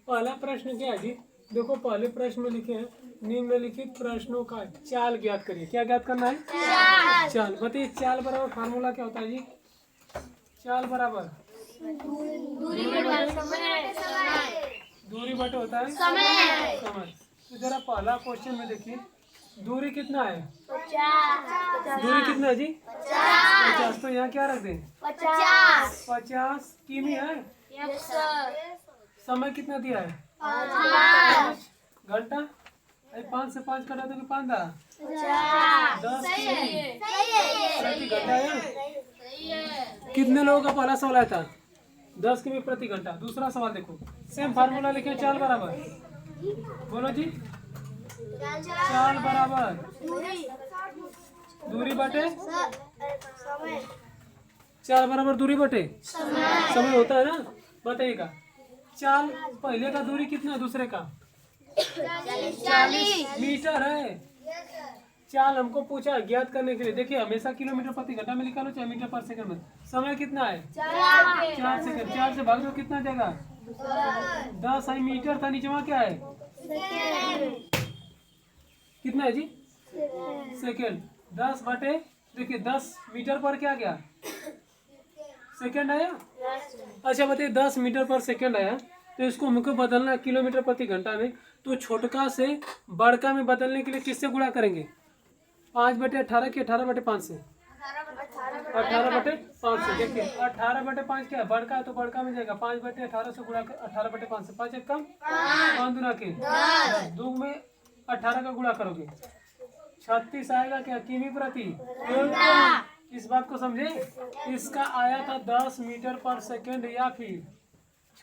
पहला प्रश्न क्या है जी? देखो पहले प्रश्न में लिखे हैं निम्नलिखित प्रश्नों का चाल ज्ञात करिए। क्या ज्ञात करना है? चाल। बताइए चाल बराबर फार्मूला क्या होता है जी? चाल बराबर दूरी बटे होता है समय। तो जरा पहला क्वेश्चन में देखिए दूरी कितना है? दूरी कितना है जी? 50। तो यहाँ क्या रख दें? 50 किमी है। समय कितना दिया है? 5 घंटा। 5 से 5 कटा तो 5 दा 10 प्रति घंटा है। कितने लोगों का पहला सवाल आया था? 10 किमी प्रति घंटा। दूसरा सवाल देखो सेम फार्मूला लिखे चाल बराबर। बोलो जी। चाल बराबर दूरी बटे चाल बराबर दूरी बटे समय होता है ना। बताइएगा चाल पहले का दूरी कितना है? दूसरे का 40 मीटर है। चाल हमको पूछा ज्ञात करने के लिए। देखिए हमेशा किलोमीटर प्रति घंटा में निकालो चाहे मीटर पर सेकंड में। समय कितना है? 4 सेकंड। 4 से भाग दो कितना जाएगा? 10 है। मीटर था नीचे वहाँ क्या है? कितना है जी? सेकंड। 10 बटे देखिए 10 मीटर पर क्या गया? सेकंड आया। अच्छा बताइए 10 मीटर पर सेकंड आया तो इसको हमको बदलना है किलोमीटर प्रति घंटा में। तो छोटका से बड़का में बदलने के लिए किससे गुणा करेंगे? 5/18 की 18/5 से 18/5 से। देखिए 18/5 क्या है? बड़का है तो बड़का में जाएगा 5/18 से गुणा कर 18/5 से। 5 एक कम 5 दूना के 10 दो में 18 का गुणा करोगे 36 आएगा क्या? किमी प्रति। इस बात को समझे। इसका आया था 10 मीटर पर सेकंड या फिर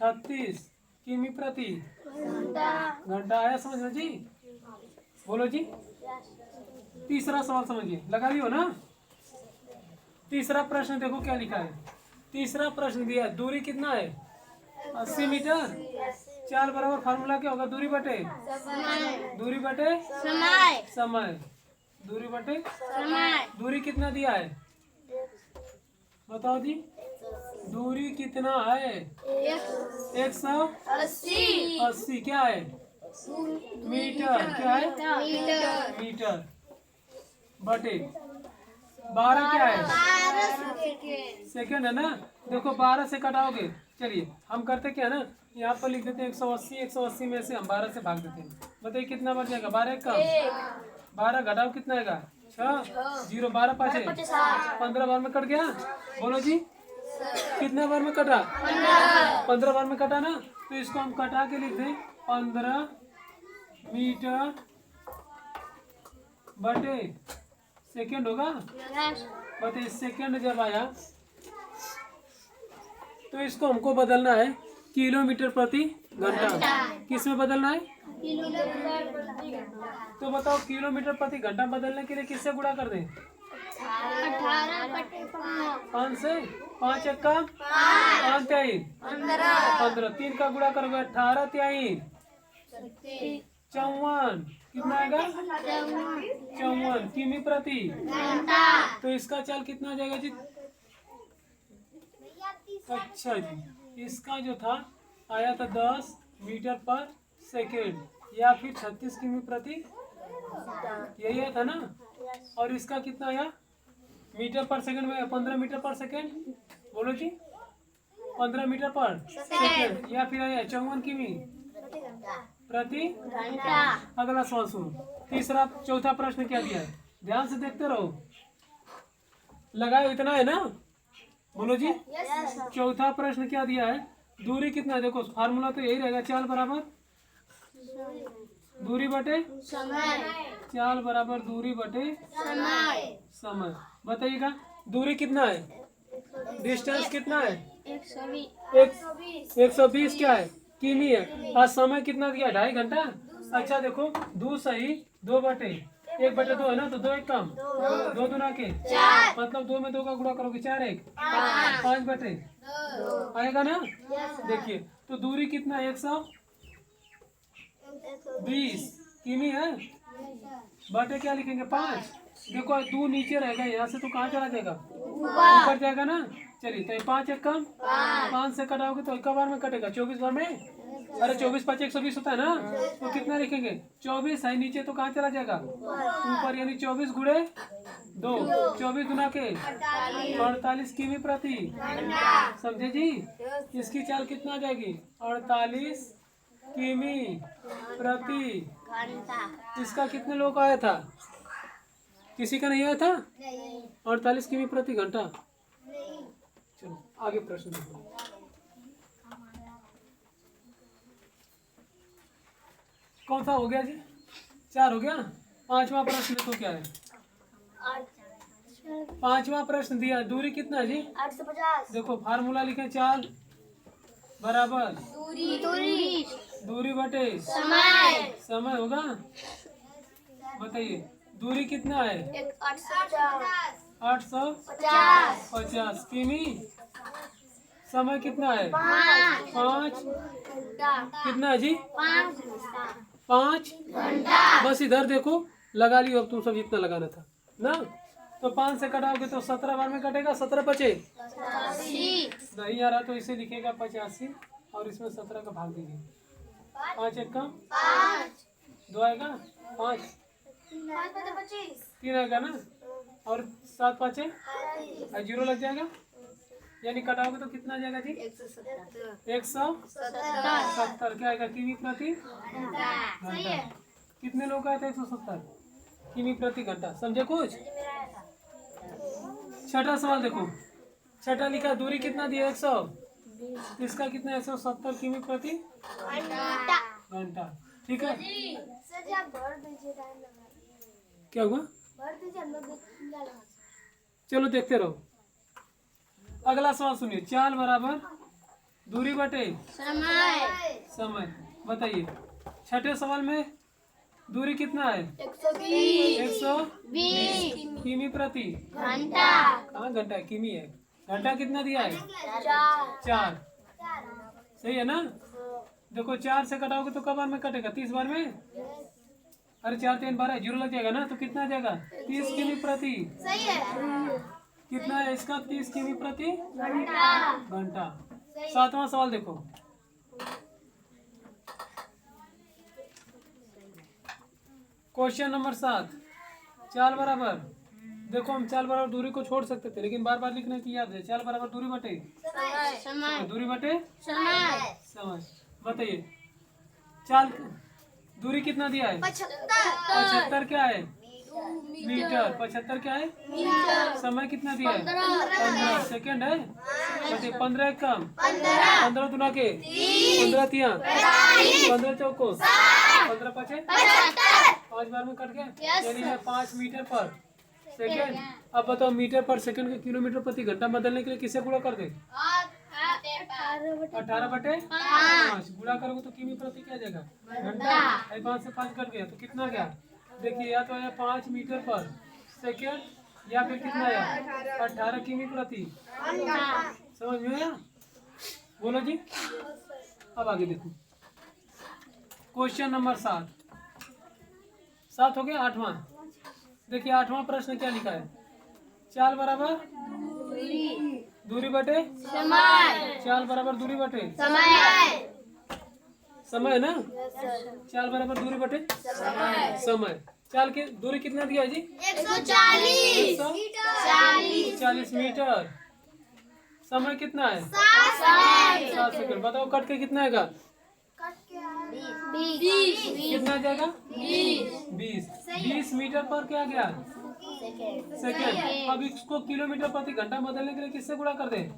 36 किमी प्रति घंटा आया। समझ लो जी। बोलो जी। तीसरा सवाल समझिए। लगा लियो ना। तीसरा प्रश्न देखो क्या लिखा है। तीसरा प्रश्न दिया दूरी कितना है? 80 मीटर। चाल बराबर फार्मूला क्या होगा? दूरी बटे समय। दूरी बटे दूरी कितना दिया है? बताओ जी। दूरी कितना है? 180 क्या है? मीटर। क्या है? मीटर बटे 12 क्या है? सेकंड है ना। देखो 12 से कटाओगे। चलिए हम करते क्या ना यहाँ पर लिख देते हैं 180। 180 में से हम 12 से भाग देते हैं। बताइए कितना बच जाएगा? 12 कम 12 घटाओ कितना आएगा? 6 0 12 5 15 बार में कट गया। बोलो जी। कितने बार में कटा? 15 बार में कटा ना। तो इसको हम कटा के लिख दें 15 मीटर बटे सेकंड होगा। बताइए सेकंड जब आया तो इसको हमको बदलना है किलोमीटर प्रति घंटा। किस में बदलना है? तो बताओ किलोमीटर प्रति घंटा बदलने के लिए किससे गुणा कर दें? 5 से। 5 एक कम 5 3 15 3 का गुणा करोगे 18 3 54 कितना आएगा? 54 किमी प्रति। तो इसका चाल कितना आ जाएगा जी? अच्छा जी इसका जो था आया था 10 मीटर पर सेकेंड या फिर 36 किमी प्रति। यही आया था ना। और इसका कितना आया? मीटर पर सेकंड में 15 मीटर पर सेकंड। बोलो जी। 15 मीटर पर सेकंड या फिर आया 54 किमी प्रति। अगला सवाल सुनो। तीसरा चौथा प्रश्न क्या दिया है? ध्यान से देखते रहो। लगाओ इतना है ना। बोलो जी। चौथा प्रश्न क्या दिया है? दूरी कितना है? देखो फार्मूला तो यही रहेगा चाल बराबर दूरी बटे चाल बराबर दूरी बटे समय। बताइएगा दूरी कितना है? डिस्टेंस कितना है? 120 क्या है? किमी है। और समय कितना दिया? 2.5 घंटा। अच्छा देखो 2 सही 2 बटे 1/2 है ना। तो 2 एक कम 2 दूना के 4 मतलब 2 में 2 का गुणा करोगे 4 1 5 बटे आएगा ना। देखिए तो दूरी कितना है? 120 किमी है। बटे क्या लिखेंगे? 5। देखो 2 नीचे रहेगा यहाँ से तो कहाँ चला जाएगा? ऊपर जाएगा ना। चलिए तो 5 एक कम 5 से कटाओगे तो एक बार में कटेगा 24 बार में। अरे 24 5 120 होता है ना, तो कितना लिखेंगे 24 है नीचे तो कहाँ चला जाएगा ऊपर, यानी 24 गुणे 2 24 गुना के 48 किमी प्रति। समझे जी? इसकी चाल कितना आ जाएगी 48 किमी प्रति। इसका कितने लोगों का आया था? किसी का नहीं आया था? 48 किमी प्रति घंटा। चलो आगे प्रश्न देखो। कौन सा हो गया जी? 4 हो गया। 5वां प्रश्न देखो क्या है। 5वां प्रश्न दिया दूरी कितना है जी? 850। देखो फार्मूला लिखे, चाल बराबर दूरी बटे समय होगा। बताइए दूरी कितना है? 850 किमी। समय कितना है? 5 कितना है जी? 5 बस इधर देखो लगा लियो, अब तुम सब जितना लगाना था ना। तो 5 से कटाओगे तो 17 बार में कटेगा, 17 बचे नहीं आ रहा तो इसे लिखेगा 85 और इसमें 17 का भाग दीजिए। 5 एक कम 2 आएगा, 5 3 आएगा ना, और 7 5 जीरो लग जाएगा, यानी कटाओगे तो कितना आ जाएगा जी? 170 क्या आएगा किमी प्रति घंटा। कितने लोग आए थे? 170 किमी प्रति घंटा। समझे कुछ? छठा सवाल देखो, छठा लिखा दूरी कितना दिया? 100। इसका कितना? 170 किमी प्रति घंटा। ठीक है, क्या हुआ? चलो देखते रहो। अगला सवाल सुनिए, चाल बराबर दूरी बटे समय। बताइए छठे सवाल में दूरी कितना है? 120 किमी प्रति घंटा। कहाँ घंटा है, किमी है। घंटा कितना दिया है? 4। सही है ना? देखो 4 से कटाओगे तो कब बार में कटेगा? 30 बार में। अरे 4 3 12 जीरो लग जाएगा ना, तो कितना आ जाएगा? 30 किमी प्रति। सही है। कितना है इसका? 30 किमी प्रति घंटा। 7वां सवाल देखो, क्वेश्चन नंबर 7, चाल बराबर। देखो हम चाल बराबर दूरी को छोड़ सकते थे, लेकिन बार बार लिखने की याद है। चाल बराबर दूरी बटे दूरी बटे समय। बताइए चाल दूरी कितना दिया है? 75 क्या है? मीटर। 75 क्या है? समय कितना दिया है? 15 सेकेंड है। बताइए 15 कम 15 दुना के 15 तिया 15 चौको 15 पचे 5 बार में कट गया, यानी है 5 मीटर पर सेकेंड। अब बताओ मीटर पर सेकेंड के किलोमीटर प्रति घंटा बदलने के लिए किससे गुणा कर दे? 18 बटे 5 गुणा करोगे तो किमी प्रति क्या जाएगा? घंटा। 5 से 5 कट गया तो कितना गया? देखिए या तो आया 5 मीटर पर सेकेंड, या फिर कितना आया? 18 किमी प्रति। समझ में आया? बोलो जी। अब आगे देखो, क्वेश्चन नंबर 7 हो गया। 8वां देखिए, 8वां प्रश्न क्या लिखा है? चाल बराबर दूरी बटे समय। चाल बराबर दूरी बटे समय ना। चाल बराबर दूरी बटे समय। चाल की दूरी कितना दिया है जी? 140 मीटर। समय कितना है? 7 सेकंड। बताओ कट के कितना आएगा? कितना आ जाएगा? 20 मीटर पर क्या गया? सेकेंड। अब इसको किलोमीटर प्रति घंटा बदलने के लिए किससे गुणा कर दे?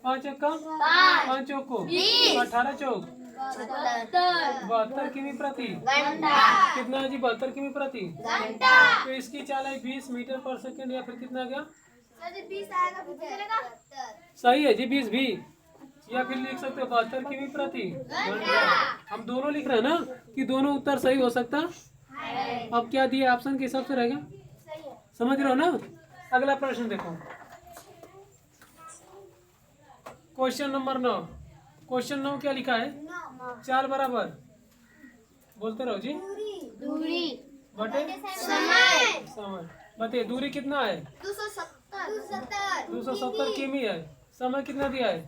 5 एक कम 5 चौको 18 चौक 72 किमी प्रति कितना है जी? 72 किमी प्रति। तो इसकी चाल है 20 मीटर पर सेकेंड, या फिर कितना गया? सही है जी 20 भी, या फिर लिख सकते हो 72 किमी प्रति घंटा। हम दोनों लिख रहे हैं ना कि दोनों उत्तर सही हो सकता। अब क्या दिया ऑप्शन के हिसाब से रहेगा। समझ रहे हो ना? अगला प्रश्न देखो, क्वेश्चन नंबर 9। क्वेश्चन 9 क्या लिखा है? चाल बराबर बोलते रहो जी। दूरी बटे समय। बताइए दूरी कितना है? 270 किमी है। समय कितना दिया है?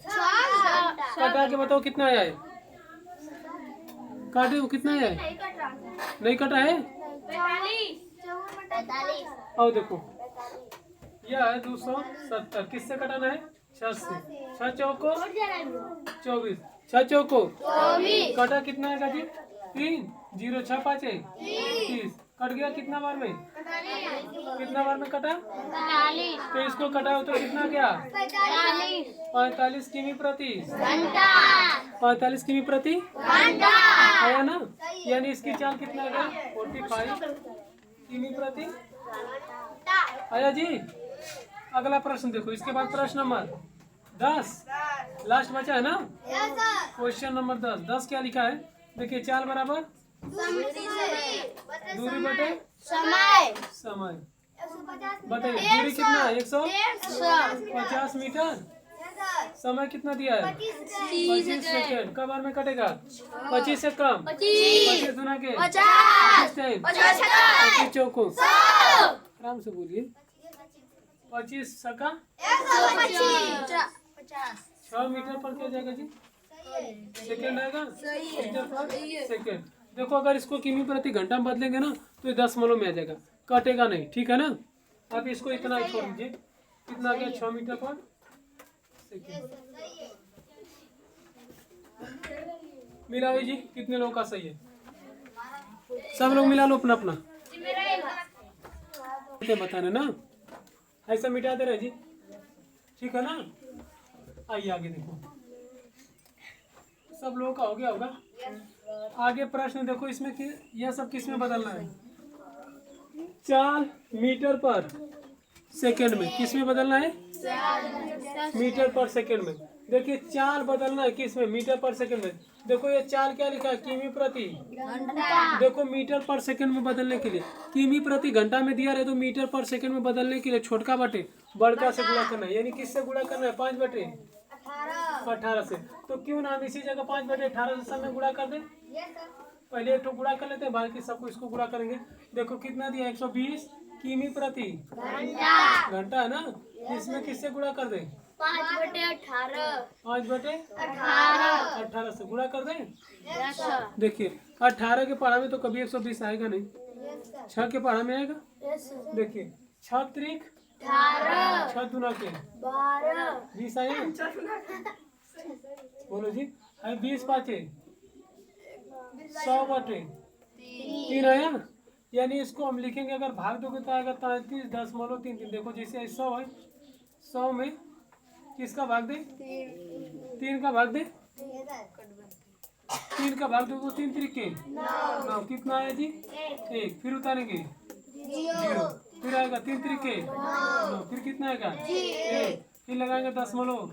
कटा के बताओ कितना आया है? काटे वो कितना आया है? नहीं कटा है। आओ देखो, यह है 270। किससे कटाना है? 6 से। 6 चौको 24, 6 चौको कटा कितना आएगा जी? 3। 0 6 5 है 30। कट गया कितना बार में? कितना बार में कटा? तो इसको कटा तो कितना गया? 45 किमी प्रति 45 किमी प्रति आया ना। यानी इसकी चाल कितना गया? 45 किमी प्रति आया जी। अगला प्रश्न देखो, इसके बाद प्रश्न नंबर 10 लास्ट बचा है ना। Question number 10। 10 क्या लिखा है? देखिए, चाल बराबर दूरी बटे समय। बताइए दूरी कितना है? 150 मीटर। समय कितना दिया है? 25 सेकेंड। कब बार में कटेगा? 25 से कम। 25 गुना के 25 चौको। आराम से बोलिए। 25 सका 6 मीटर पर क्या जाएगा जी? सेकेंड आएगा। मीटर पर सेकेंड। देखो, अगर इसको किमी प्रति घंटा में बदलेंगे ना तो ये दशमलव में आ जाएगा, कटेगा नहीं। ठीक है ना। अब इसको इतना ही छोड़ दीजिए। कितना आ गया? 6 मीटर पर सेकेंड। मिला जी, कितने लोगों का सही है? सब लोग मिला लो अपना अपना। बताना ना, ऐसा मिटा दे रहे जी। ठीक है ना। आइए आगे देखो, सब लोगों का हो गया होगा। आगे प्रश्न देखो, इसमें कि यह सब किस में बदलना है? चाल मीटर पर सेकंड में। किस में बदलना है? मीटर पर सेकंड में। देखिए, चाल बदलना है किस में? मीटर पर सेकंड में। देखो, ये चाल क्या लिखा है? किमी प्रति। देखो, मीटर पर सेकंड में बदलने के लिए किमी प्रति घंटा में दिया रहे तो मीटर पर सेकंड में बदलने के लिए छोटका बटे बड़का से गुणा करना है। यानी किससे गुणा करना है? 5 बटे 18 से। तो क्यों ना हम इसी जगह 5 बटे 18 से समय गुणा कर दें। पहले एक तो गुणा कर लेते हैं, बाकी सबको इसको गुणा करेंगे। देखो कितना दिया? 120 किमी प्रति घंटा है ना। इसमें किससे गुणा कर दें? 5 बटे 18 5 बटे 18 से गुणा कर दें। देखिए, 18 के पढ़ा में तो कभी 120 आएगा नहीं। 6 के पढ़ा में आएगा। देखिए, 6 त्रिक 6 दुना के 20 आया। बोलो जी। 20 पाँचे 100 बटे 3 आया। यानी इसको हम लिखेंगे, अगर भाग दोगे तो आएगा 33.33। देखो, जैसे 100 है, 100 में किसका भाग दे? 3 का भाग दे। 3 का भाग दो 3 तरीके 9। कितना आया जी? 1। फिर उतारेंगे 0। फिर आएगा 3 तरीके 9। फिर कितना आएगा? 1। फिर लगाएंगे 0.0।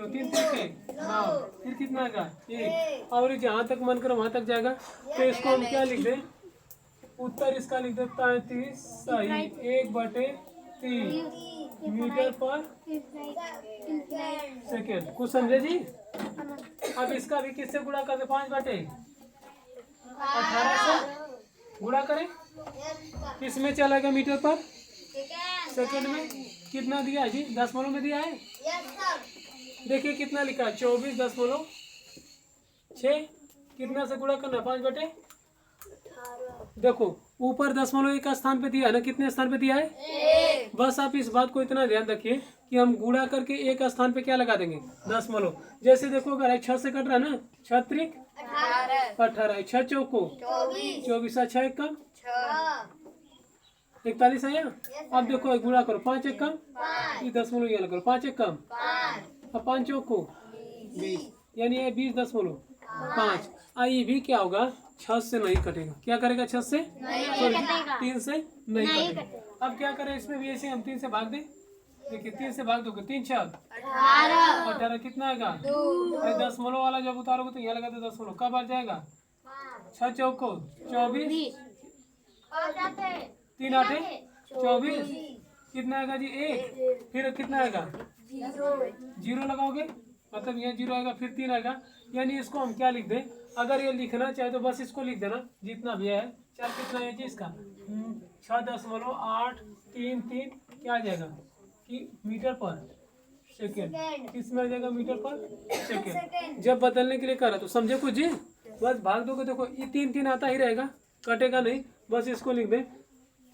3 तरीके 9। फिर कितना आएगा? 1। और जहाँ तक मन करो वहाँ तक जाएगा। तो इसको हम क्या लिख दें? उत्तर इसका लिख दे 33 सही 1/3 मीटर पर सेकेंड। कुछ समझे जी? अब इसका भी किससे गुणा कर दे? 5 बटे 18 से गुणा करें। किसमें चलेगा? मीटर पर सेकेंड में। कितना दिया है जी? दशमलव में दिया है। देखिए कितना लिखा है? 24.6। कितना से गुणा करना? 5 बटे। देखो, ऊपर दशमलव एक स्थान पे दिया है ना। कितने स्थान पे दिया है? बस आप इस बात को इतना ध्यान रखिए कि हम गुणा करके एक स्थान पे क्या लगा देंगे? दशमलव। जैसे देखो, अगर 6 से कट रहा है ना, 6 त्रिक 18, 6 चौको 24, 6 एक कम 41 आया। अब देखो, गुणा करो 5 एक कम, ये दशमलव ये लगाओ 5 एक कम, अब 5 चौको 20, यानी ये 20.5। आई भी क्या होगा? 6 से नहीं कटेगा। क्या करेगा? 6 से 3 से नहीं कटेगा। अब क्या करें? इसमें भी ऐसे हम 3 से भाग दें। देखिए, 3 से भाग दोगे 3 6 18। कितना आएगा? दशमलव वाला जब उतारोगे तो यहाँ लगा दो दशमलव। कब आ जाएगा? 6 चौको 24, 3 8 24। कितना आएगा जी? 1। फिर कितना आएगा? 0 लगाओगे, मतलब यहाँ 0 आएगा। फिर 3 आएगा। यानी इसको हम क्या लिख दें? अगर ये लिखना चाहे तो बस इसको लिख देना जितना भी है। चार कितना है जी इसका? 6.833। क्या आ जाएगा? कि मीटर पर सेकेंड, किस में आ जाएगा मीटर पर सेकेंड। जब बदलने के लिए करा तो समझे कुछ जी, बस भाग दोगे, देखो ये 3 3 आता ही रहेगा, कटेगा नहीं, बस इसको लिख दे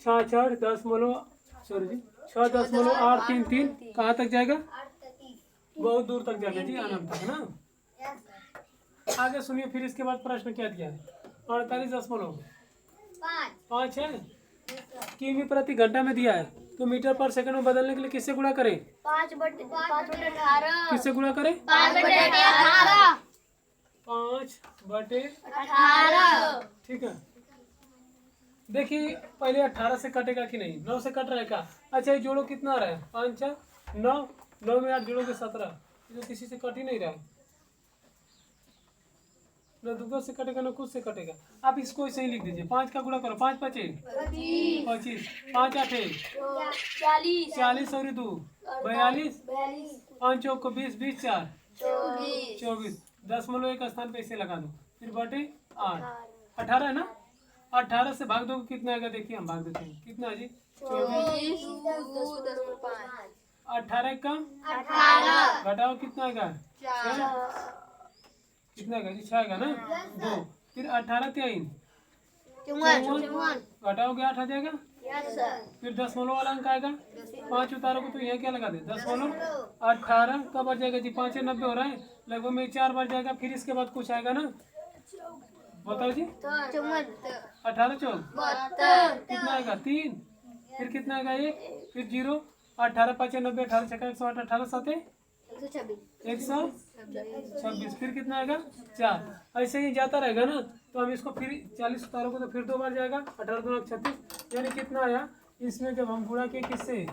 6.833 कहाँ तक जाएगा, बहुत दूर तक जाएगा जी, अनंत तक ना। आगे सुनिए, फिर इसके बाद प्रश्न क्या दिया है, 48.5 है, किमी प्रति घंटा में दिया है, तो मीटर पर सेकंड में बदलने के लिए किससे गुणा करें, 5/18 किससे गुणा करें, 5/18 5/18। ठीक है, देखिए पहले 18 से कटेगा कि नहीं, 9 से कट रहा है क्या, अच्छा ये जोड़ो कितना आ रहा है, 5 4 9, 9 में 8 जोड़ोगे 17, तो किसी से कट ही नहीं रहा है, न दुगो से कटेगा न कुछ से कटेगा। आप इसको ऐसे ही लिख दीजिए, 5 का गुणा करो, 5 5 25, 5 8 40 और 2 42, 5 चौक को 20 20 4 24, 10.1 स्थान पे इसे लगा दो, फिर बटे 8, 18 है ना, 18 से भाग दो कितना आएगा, देखिए हम भाग देते हैं, कितना है जी 24, 18 कम 18 घटाओ कितना आएगा 6, कितना आएगा जी 6 आएगा ना 2, फिर 18 3 54, घटाओगे 8 आ जाएगा, फिर 10 वाला अंक आएगा, 5 उतारोगे तो यहाँ क्या लगा दे 10.18 कब बढ़ जाएगा जी, 5 90 हो रहा है, लगभग में 4 बढ़ जाएगा, फिर इसके बाद कुछ आएगा ना, बताओ जी 18 चौक कितना आएगा 3, फिर कितना आएगा 1, फिर 0, 18 5 90, 18 छक्का 108, 18 7 126, फिर कितना आएगा 4, ऐसे ही जाता रहेगा ना, तो हम इसको फिर 40 उतारोगे तो फिर 2 बार जाएगा, 18 2 36, यानी कितना आया, इसमें जब हम गुणा किए किससे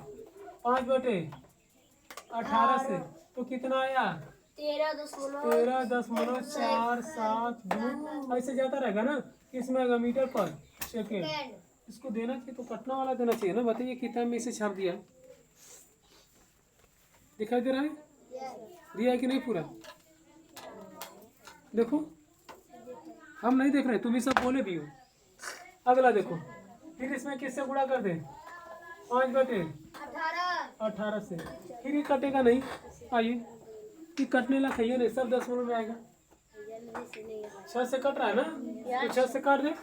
5/18 से, तो कितना आया 13.472, ऐसे जाता रहेगा ना, किसमें आएगा मीटर पर सेकेंड, इसको देना चाहिए तो कटना वाला देना चाहिए ना, बताइए किताब में इसे छाप दिया, दिखाई दे रहा है, दिया है कि नहीं पूरा, देखो हम नहीं देख रहे, तुम ही सब बोले भी हो। अगला देखो, फिर इसमें किससे गुणा कर दे 5/18 से, फिर ये कटेगा नहीं, आइए कि कटने लगा है नहीं, सब 10 में आएगा, 6 से कट रहा है ना, तो 6 से काट दे,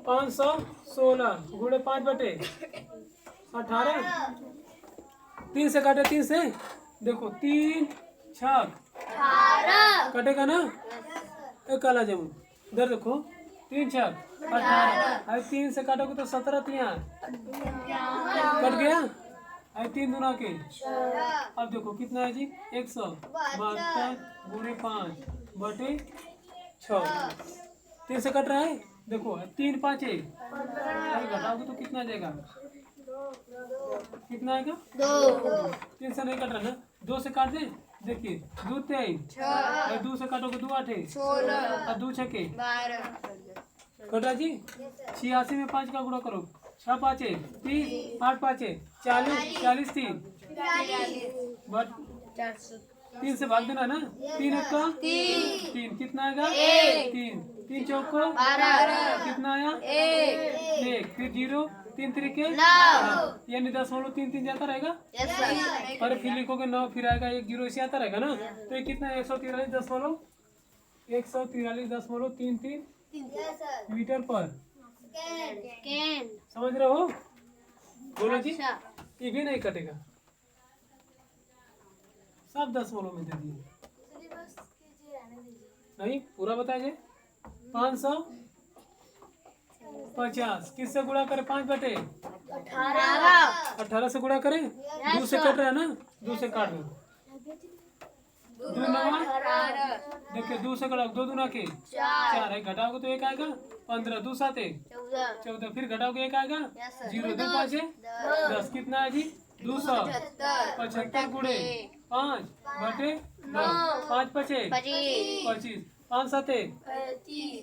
516 गुणे 5/18, 3 से काटे, 3 से देखो 3 6 कटेगा ना, एक काला जामुन इधर देखो, 3 6 18, 3 से काटोगे तो 17 3 कट गया, 3 दूना के, अब देखो कितना है जी 172 गुणे 5/6, 3 से कट रहा है, देखो 3 5 1, घटाओगे तो कितना आ जाएगा, कितना आएगा 2, 3 से नहीं कट रहा ना, 2 से काट दे, देखिए 2 23, 2 से काटोगे 2 8 16, 2 6 कटा जी, 86 में 5 का गुणा करो, 6 5 30, 8 5 40, 40 3 बट 3 से भाग देना ना, 3 1 का 3, कितना आएगा 3 चौक को कितना आया 1, फिर 0, 3 3 यानी 10.33 जाता रहेगा, और फिर लिखोगे 9, फिर आएगा 1 0, इसे आता रहेगा ना, तो ये कितना 143.33 मीटर पर, समझ रहे हो, बोलो जी, ये भी नहीं कटेगा, सब 10 में दे दिए, नहीं पूरा बताइए, 550 किससे गुणा करें, 5/18 से गुणा करें, 2 से कट रहा है ना, 2 से काट दो, 2 9 देखिए 2 से कटा, 2 दूना के 4 है, घटाओगे तो 1 आएगा, 15 2 7 14, फिर घटाओगे 1 आएगा, 0 2 5 10, कितना है जी 275 गुणे 5/10, 5 5 25, 5 7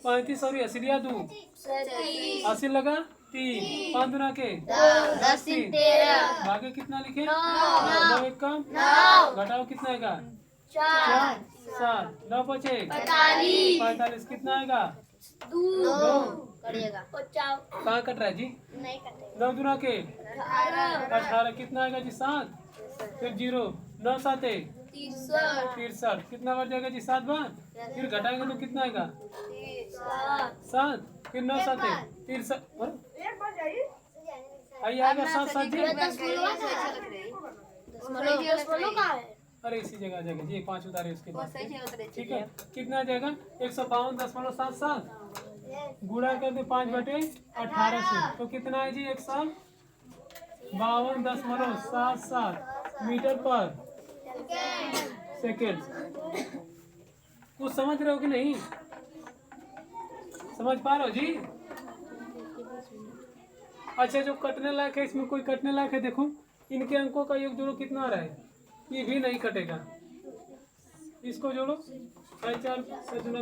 35 और 80 2 80 लगा 3, 5 दूना के 10 3, भागे कितना लिखे 9 1 कम, घटाओ कितना आएगा 4 7 9 5 45, कितना आएगा दो करिएगा कहाँ कट रहा है जी? नहीं कटेगा 9 दूना के 18 18 कितना आएगा जी? 7 फिर 0 9 7 63 कितना बढ़ जाएगा जी? 7 बार फिर घटाएंगे तो कितना आएगा? 7 फिर 9 7 63 आइए आएगा 7 7 जी। अरे इसी जगह आ जाएगा जी 5 उतारे उसके बाद ठीक है। कितना आ जाएगा? 152.77 गुणा कर दे 5/18 से तो कितना है जी? 152.77 मीटर पर सेकेंड। कुछ समझ रहे हो कि नहीं? समझ पा रहे हो जी? अच्छा जो कटने लायक है इसमें कोई कटने लायक है? देखो इनके अंकों का योग जोड़ो कितना आ रहा है? ये भी नहीं कटेगा। इसको जोड़ो 4 4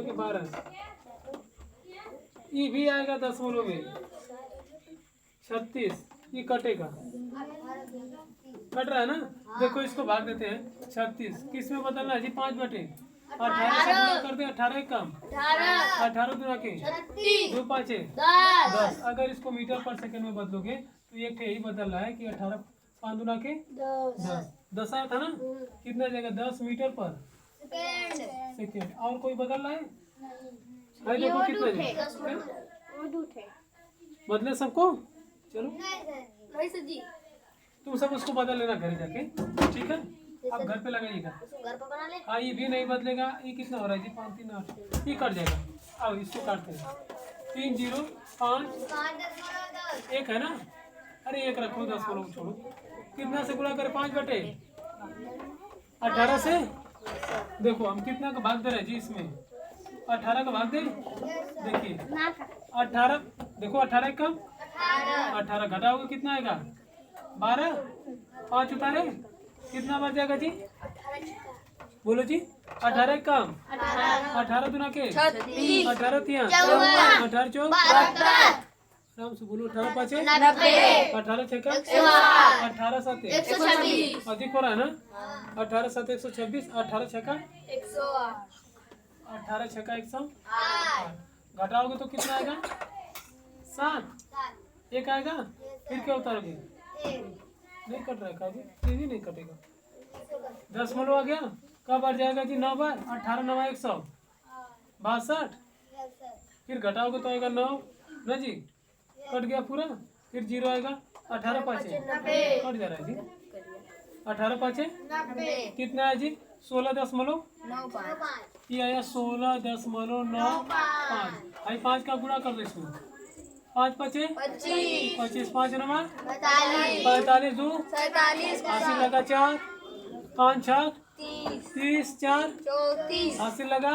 के 12 ये भी आएगा दशमलव में 36 ये कटेगा। कट रहा है ना? देखो इसको भाग देते हैं 36 किस में बदलना है जी? 5/18 से गुणा कर दे 18 कम 18 दूना के 2 5 10। अगर इसको मीटर पर सेकंड में बदलोगे तो ये यही बदल रहा है कि 18 5 दूना के 10 आया था ना? कितना जाएगा? 10 मीटर पर सेकंड। और कोई बदल रहा है? भाई देखो कितना जाएगा? बदले सबको? चलो तुम सब उसको बदल लेना घर जाके ठीक है। आप घर पे लगाइएगा। हाँ ये भी नहीं बदलेगा। ये कितना हो रहा है जी? 5 3 8 ये कट जाएगा। अब इसको काटते हैं 3 0 5 1 है ना? अरे 1 रखो 10 को छोड़ो। कितना से गुणा करें? 5/18 से। देखो हम कितना का भाग दे रहे हैं जी? इसमें 18 का भाग दे। देखिए 18 देखो 18 कम 18 घटाओगे कितना आएगा? 12 5 उतारे कितना बच जाएगा जी? बोलो जी। 18 कम 18 दूना के 18 3 18 4 आराम से बोलो। 18 5 18 6 18 7 अधिक हो रहा है ना? 18 7 126 18 6 18 6 108 घटाओगे तो कितना आएगा? 7 1 आएगा। फिर क्या उतारोगे? नहीं कट रहा है काजी? ये भी नहीं कटेगा। दशमलव आ गया। कब बढ़ जाएगा जी? 9 बार 18 9 162 फिर घटाओगे तो आएगा 9 ना जी? कट गया पूरा। फिर 0 आएगा। 18 5 कट जा रहा है जी। 18 5 कितना है जी? 16.95 ये आया 16.95। भाई 5 का गुणा कर दो इसमें। 5 5 25 5 9 45 2 80 लगा 4 5 6 30 4 80 लगा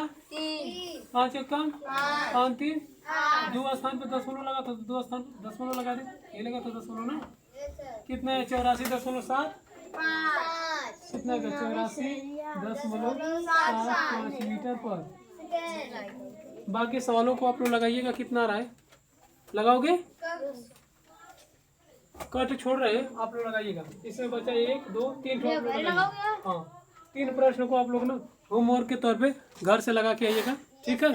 5 1 कम 5 3 2 स्थान पे दशमलव लगा था 2 स्थान दशमलव लगा दे। ये लगा था दशमलव ना? कितना है? 84.7 कितना का? 84.75 मीटर पर। बाकी सवालों को आप लोग लगाइएगा कितना आ रहा है? लगाओगे? कट छोड़ रहे हैं आप लोग लगाइएगा। इसमें बचा 1 2 3 ठो आप लोग लगाइए। हाँ 3 प्रश्न को आप लोग ना होमवर्क के तौर पे घर से लगा के आइएगा ठीक है।